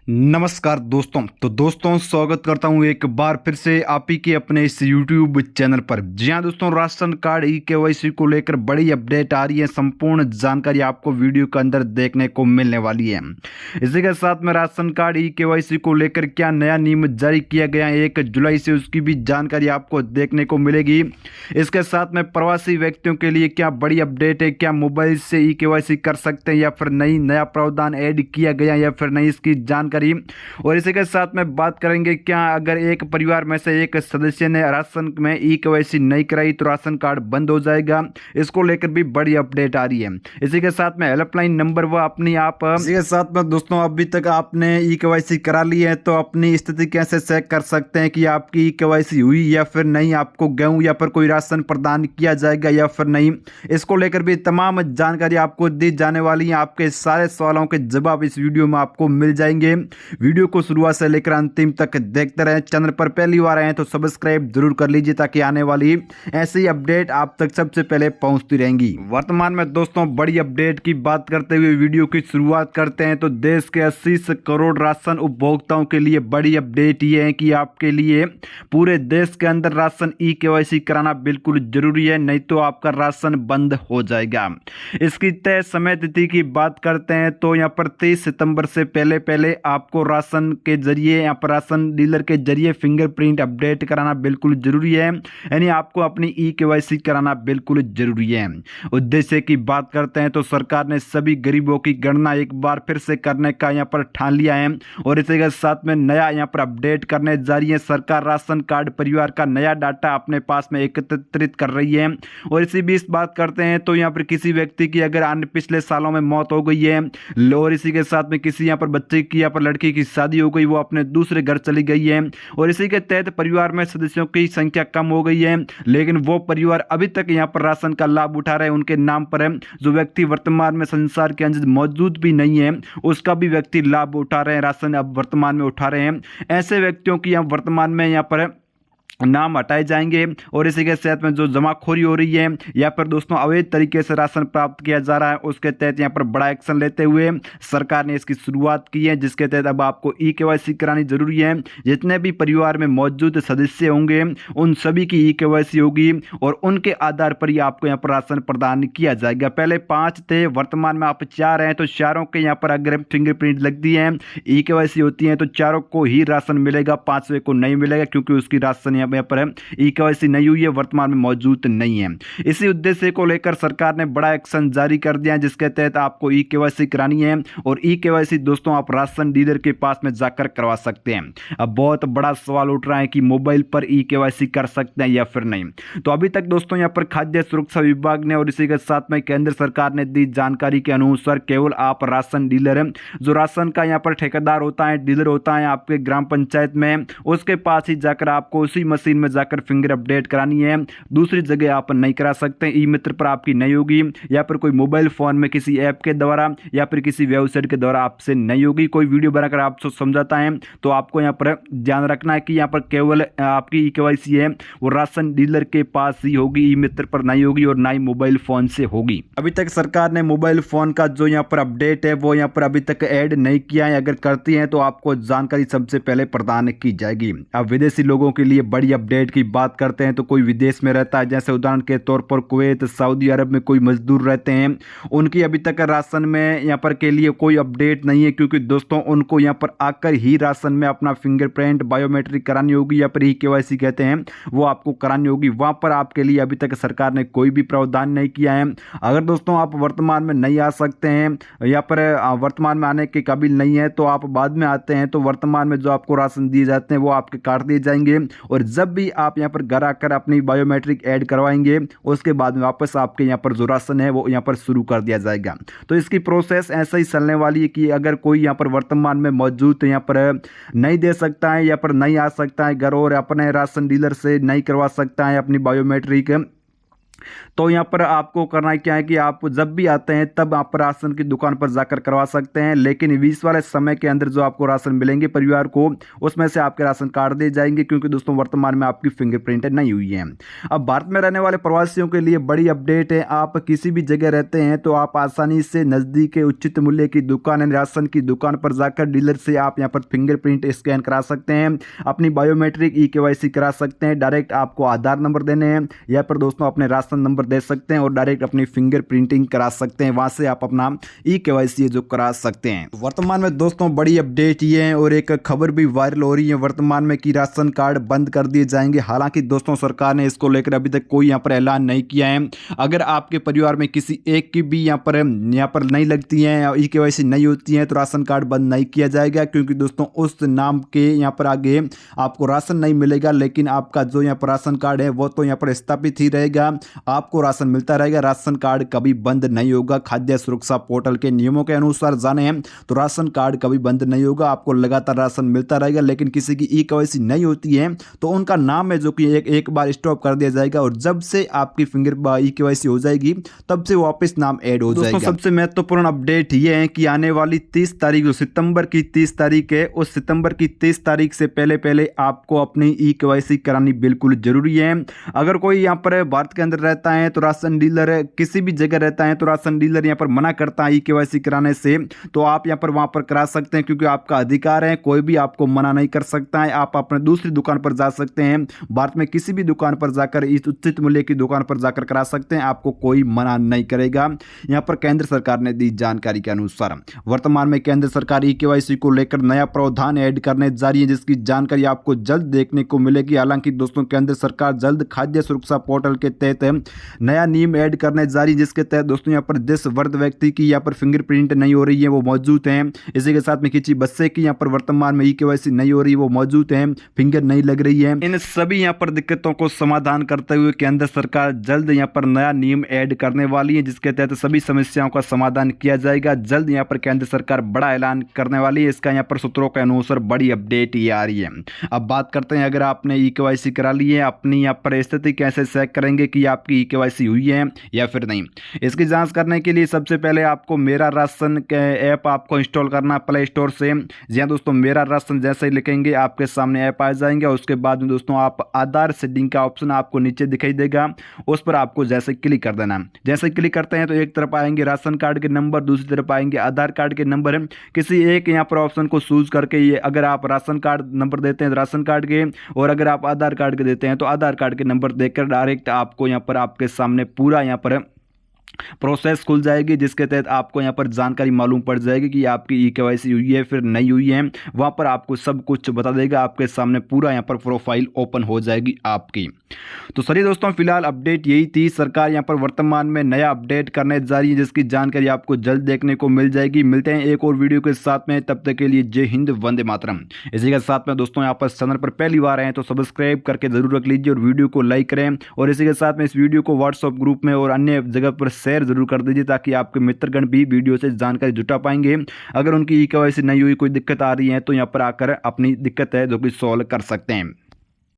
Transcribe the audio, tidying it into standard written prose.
नमस्कार दोस्तों स्वागत करता हूं एक बार फिर से आप ही के अपने इस YouTube चैनल पर। जी हां दोस्तों, राशन कार्ड ई-केवाईसी को लेकर बड़ी अपडेट आ रही है। संपूर्ण जानकारी आपको वीडियो के अंदर देखने को मिलने वाली है। इसी के साथ में राशन कार्ड ई-केवाईसी को लेकर क्या नया नियम जारी किया गया है 1 जुलाई से, उसकी भी जानकारी आपको देखने को मिलेगी। इसके साथ में प्रवासी व्यक्तियों के लिए क्या बड़ी अपडेट है, क्या मोबाइल से ई-केवाईसी कर सकते हैं या फिर नया प्रावधान ऐड किया गया या फिर नहीं, इसकी जानकारी। और इसी के साथ में बात करेंगे क्या अगर एक परिवार में से एक सदस्य ने राशन में ई-केवाईसी नहीं कराई तो राशन कार्ड बंद हो जाएगा। इसको लेकर भी बड़ी अपडेट आ रही है। इसी के साथ में हेल्पलाइन नंबर वो अपनी आप इसी के साथ में दोस्तों, अभी तक आपने ई-केवाईसी करा ली है तो अपनी स्थिति कैसे चेक कर सकते हैं कि आपकी ई-केवाईसी हुई या फिर नहीं, आपको गेहूं या फिर कोई राशन प्रदान किया जाएगा या फिर नहीं। इसको लेकर भी तमाम जानकारी आपको दी जाने वाली है। आपके सारे सवालों के जवाब इस वीडियो में आपको मिल जाएंगे। वीडियो को शुरुआत से लेकर अंतिम तक देखते रहें। चैनल पर पहली बार आए हैं तो सब्सक्राइब जरूर कर लीजिए ताकि आने वाली ऐसी अपडेट आप तक सबसे पहले पहुंचती रहेंगी। वर्तमान में दोस्तों बड़ी अपडेट की बात करते हुए वीडियो की शुरुआत करते हैं तो देश के 80 करोड़ राशन उपभोक्ताओं के लिए बड़ी अपडेट ये है कि आपके लिए पूरे देश के अंदर राशन ई-केवाईसी कराना बिल्कुल जरूरी है, नहीं तो आपका राशन बंद हो जाएगा। इसकी तय समय तिथि की बात करते हैं तो यहाँ पर 23 सितंबर से पहले आपको राशन के जरिए या पर राशन डीलर के जरिए फिंगरप्रिंट अपडेट कराना बिल्कुल जरूरी है, यानी आपको अपनी ई-केवाईसी कराना बिल्कुल जरूरी है। उद्देश्य की बात करते हैं तो सरकार ने सभी गरीबों की गणना एक बार फिर से करने का यहाँ पर ठान लिया है और इसी के साथ में नया यहाँ पर अपडेट करने जा रही है। सरकार राशन कार्ड परिवार का नया डाटा अपने पास में एकत्रित कर रही है। और इसी बीच बात करते हैं तो यहाँ पर किसी व्यक्ति की अगर अन्य पिछले सालों में मौत हो गई है और इसी के साथ में किसी यहाँ पर बच्चे की या पर लड़की की शादी हो गई, वो अपने दूसरे घर चली गई है और इसी के तहत परिवार में सदस्यों की संख्या कम हो गई है, लेकिन वो परिवार अभी तक यहाँ पर राशन का लाभ उठा रहे हैं, उनके नाम पर है। जो व्यक्ति वर्तमान में संसार के अंदर मौजूद भी नहीं है उसका भी व्यक्ति लाभ उठा रहे हैं, राशन अब वर्तमान में उठा रहे हैं। ऐसे व्यक्तियों की यहाँ वर्तमान में यहाँ पर नाम हटाए जाएंगे और इसी के साथ में जो जमाखोरी हो रही है या फिर दोस्तों अवैध तरीके से राशन प्राप्त किया जा रहा है, उसके तहत यहाँ पर बड़ा एक्शन लेते हुए सरकार ने इसकी शुरुआत की है, जिसके तहत अब आपको ई-केवाईसी करानी जरूरी है। जितने भी परिवार में मौजूद सदस्य होंगे उन सभी की ई-केवाईसी होगी और उनके आधार पर ही आपको यहाँ पर राशन प्रदान किया जाएगा। पहले 5 थे, वर्तमान में आप 4 हैं, तो चारों के यहाँ पर अगर फिंगरप्रिंट लगती है, ई-केवाईसी होती है तो चारों को ही राशन मिलेगा, 5वें को नहीं मिलेगा क्योंकि उसकी राशन यहाँ पर ई-केवाईसी नहीं हुई है, वर्तमान में मौजूद नहीं है। इसी उद्देश्य को लेकर सरकार ने बड़ा एक्शन जारी कर दिया है, जिसके तहत आपको ई-केवाईसी करानी है और ई-केवाईसी दोस्तों आप राशन डीलर के पास में जाकर करवा सकते हैं। अब बहुत बड़ा सवाल उठ रहा है कि मोबाइल पर ई-केवाईसी कर सकते हैं या फिर नहीं। तो अभी तक दोस्तों यहाँ पर खाद्य सुरक्षा विभाग ने और इसी के साथ में केंद्र सरकार ने दी जानकारी के अनुसार केवल आप राशन डीलर हैं, जो राशन का यहाँ पर ठेकेदार होता है, डीलर होता है आपके ग्राम पंचायत में, उसके पास ही जाकर आपको उसी मशीन में जाकर फिंगर अपडेट करानी है। दूसरी जगह आप नहीं करा सकते। ई मित्र पर आपकी नहीं होगी या फिर कोई मोबाइल फोन में किसी ऐप के द्वारा या फिर किसी वेबसाइट के द्वारा आपसे नहीं होगी। कोई वीडियो बनाकर आपको समझाता है तो आपको यहाँ पर ध्यान रखना है कि यहाँ पर केवल आपकी ई-केवाईसी है वो राशन डीलर के पास ही होगी, ई मित्र पर नहीं होगी और ना ही मोबाइल फोन से होगी। अभी तक सरकार ने मोबाइल फोन का जो यहाँ पर अपडेट है वो यहाँ पर अभी तक ऐड नहीं किया है। अगर करती है तो आपको जानकारी सबसे पहले प्रदान की जाएगी। अब विदेशी लोगों के लिए बड़ी अपडेट की बात करते हैं तो कोई विदेश में रहता है, जैसे उदाहरण के तौर पर कुवैत, सऊदी अरब में कोई मजदूर रहते हैं, उनकी अभी तक राशन में यहाँ पर के लिए कोई अपडेट नहीं है, क्योंकि दोस्तों उनको यहाँ पर आकर ही राशन में अपना फिंगरप्रिंट बायोमेट्रिक करानी होगी या फिर ई-केवाईसी कहते हैं वो आपको करानी होगी। वहां पर आपके लिए अभी तक सरकार ने कोई भी प्रावधान नहीं किया है। अगर दोस्तों आप वर्तमान में नहीं आ सकते हैं या पर वर्तमान में आने के काबिल नहीं है तो आप बाद में आते हैं तो वर्तमान में जो आपको राशन दिए जाते हैं वो आपके काट दिए जाएंगे और जब भी आप यहाँ पर घर आकर अपनी बायोमेट्रिक ऐड करवाएंगे उसके बाद में वापस आपके यहाँ पर जो राशन है वो यहाँ पर शुरू कर दिया जाएगा। तो इसकी प्रोसेस ऐसा ही चलने वाली है कि अगर कोई यहाँ पर वर्तमान में मौजूद यहाँ पर नहीं दे सकता है या पर नहीं आ सकता है घर और अपने राशन डीलर से नहीं करवा सकता है अपनी बायोमेट्रिक तो यहाँ पर आपको करना क्या है कि आप जब भी आते हैं तब आप राशन की दुकान पर जाकर करवा सकते हैं, लेकिन 20 वाले समय के अंदर जो आपको राशन मिलेंगे परिवार को, उसमें से आपके राशन कार्ड दिए जाएंगे, क्योंकि दोस्तों वर्तमान में आपकी फिंगरप्रिंट नहीं हुई है। अब भारत में रहने वाले प्रवासियों के लिए बड़ी अपडेट है। आप किसी भी जगह रहते हैं तो आप आसानी से नज़दीक के उचित मूल्य की दुकान यानी राशन की दुकान पर जाकर डीलर से आप यहाँ पर फिंगरप्रिंट स्कैन करा सकते हैं, अपनी बायोमेट्रिक ई-केवाईसी करा सकते हैं। डायरेक्ट आपको आधार नंबर देने हैं या पर दोस्तों अपने राशन नंबर दे सकते हैं और डायरेक्ट अपनी फिंगर प्रिंटिंग करा सकते हैं, वहां से आप अपना ई-केवाईसी जो करा सकते हैं। वर्तमान में दोस्तों बड़ी अपडेट ये है और एक खबर भी वायरल हो रही है वर्तमान में कि राशन कार्ड बंद कर दिए जाएंगे। हालांकि दोस्तों सरकार ने इसको लेकर अभी तक कोई यहाँ पर ऐलान नहीं किया है। अगर आपके परिवार में किसी एक की भी यहाँ पर नहीं लगती है, ई-केवाईसी नहीं होती है, तो राशन कार्ड बंद नहीं किया जाएगा, क्योंकि दोस्तों उस नाम के यहाँ पर आगे आपको राशन नहीं मिलेगा, लेकिन आपका जो यहाँ पर राशन कार्ड है वो तो यहाँ पर स्थापित ही रहेगा, आपको राशन मिलता रहेगा। राशन कार्ड कभी बंद नहीं होगा। खाद्य सुरक्षा पोर्टल के नियमों के अनुसार जाने तो राशन कार्ड कभी बंद नहीं होगा, आपको लगातार राशन मिलता रहेगा। लेकिन किसी की ई-केवाईसी नहीं होती है तो उनका नाम है जो कि एक बार स्टॉप कर दिया जाएगा, और जब से आपकी ई-केवाईसी हो जाएगी तब से वापस नाम ऐड हो जाएगा। सबसे महत्वपूर्ण अपडेट ये है कि आने वाली 30 तारीख जो सितंबर की 30 तारीख है, उस सितंबर की 30 तारीख से पहले आपको अपनी ई-केवाईसी करानी बिल्कुल जरूरी है। अगर कोई यहाँ पर भारत के अंदर रहता है तो राशन डीलर, किसी भी जगह रहता है तो राशन डीलर यहाँ पर मना करता है ई-केवाईसी कराने से, तो आप यहाँ पर वहाँ पर करा सकते हैं, क्योंकि आपका अधिकार है, कोई भी आपको मना नहीं कर सकता है। आप अपने दूसरी दुकान पर जा सकते हैं, भारत में किसी भी दुकान पर जाकर, इस उचित मूल्य की दुकान पर जाकर करा सकते हैं, आपको कोई मना नहीं करेगा। यहाँ पर केंद्र सरकार ने दी जानकारी के अनुसार वर्तमान में केंद्र सरकार ई-केवाईसी को लेकर नया प्रावधान ऐड करने जा रही है, जिसकी जानकारी आपको जल्द देखने को मिलेगी। हालांकि दोस्तों केंद्र सरकार जल्द खाद्य सुरक्षा पोर्टल के तहत नया नियम ऐड करने जा रही है, जिसके तहत दोस्तों यहाँ पर जिस वर्ग व्यक्ति की यहाँ पर फिंगरप्रिंट नहीं हो रही है वो मौजूद हैं, इसी के साथ में किसी बच्चे की यहाँ पर वर्तमान में ई-केवाईसी नहीं हो रही है वो मौजूद हैं, फिंगर नहीं लग रही है, इन सभी यहाँ पर दिक्कतों को समाधान करते हुए केंद्र सरकार जल्द यहाँ पर नया नियम ऐड करने वाली है, जिसके तहत सभी समस्याओं का समाधान किया जाएगा। जल्द यहाँ पर केंद्र सरकार बड़ा ऐलान करने वाली है, इसका यहाँ पर सूत्रों के अनुसार बड़ी अपडेट ये आ रही है। अब बात करते हैं, अगर आपने ई-केवाईसी करा ली है, अपनी यहाँ पर स्थिति कैसे चेक करेंगे कि आपकी ई-केवाईसी हुई है या फिर नहीं। इसकी जांच करने के लिए सबसे पहले आपको मेरा राशन के ऐप आपको इंस्टॉल करना प्ले स्टोर से। जी हाँ दोस्तों, मेरा राशन जैसे ही लिखेंगे आपके सामने ऐप आ जाएंगे, और उसके बाद में दोस्तों आप आधार सेटिंग का ऑप्शन आपको नीचे दिखाई देगा, उस पर आपको जैसे क्लिक कर देना। जैसे क्लिक करते हैं तो एक तरफ आएंगे राशन कार्ड के नंबर, दूसरी तरफ आएंगे आधार कार्ड के नंबर। किसी एक यहाँ पर ऑप्शन को चूज करके, ये अगर आप राशन कार्ड नंबर देते हैं तो राशन कार्ड के, और अगर आप आधार कार्ड के देते हैं तो आधार कार्ड के नंबर देकर डायरेक्ट आपको यहाँ पर आपके सामने पूरा यहाँ पर प्रोसेस खुल जाएगी, जिसके तहत आपको यहाँ पर जानकारी मालूम पड़ जाएगी कि आपकी ई-केवाईसी हुई है फिर नहीं हुई है। वहाँ पर आपको सब कुछ बता देगा, आपके सामने पूरा यहाँ पर प्रोफाइल ओपन हो जाएगी आपकी। तो चलिए दोस्तों, फिलहाल अपडेट यही थी। सरकार यहाँ पर वर्तमान में नया अपडेट करने जा रही है, जिसकी जानकारी आपको जल्द देखने को मिल जाएगी। मिलते हैं एक और वीडियो के साथ में, तब तक के लिए जय हिंद, वंदे मातरम। इसी के साथ में दोस्तों, यहाँ पर चैनल पर पहली बार आए हैं तो सब्सक्राइब करके जरूर रख लीजिए और वीडियो को लाइक करें, और इसी के साथ में इस वीडियो को व्हाट्सएप ग्रुप में और अन्य जगह पर शेयर जरूर कर दीजिए, ताकि आपके मित्रगण भी वीडियो से जानकारी जुटा पाएंगे। अगर उनकी ई-केवाईसी नहीं हुई, कोई दिक्कत आ रही है, तो यहाँ पर आकर अपनी दिक्कत है जो कि सॉल्व कर सकते हैं।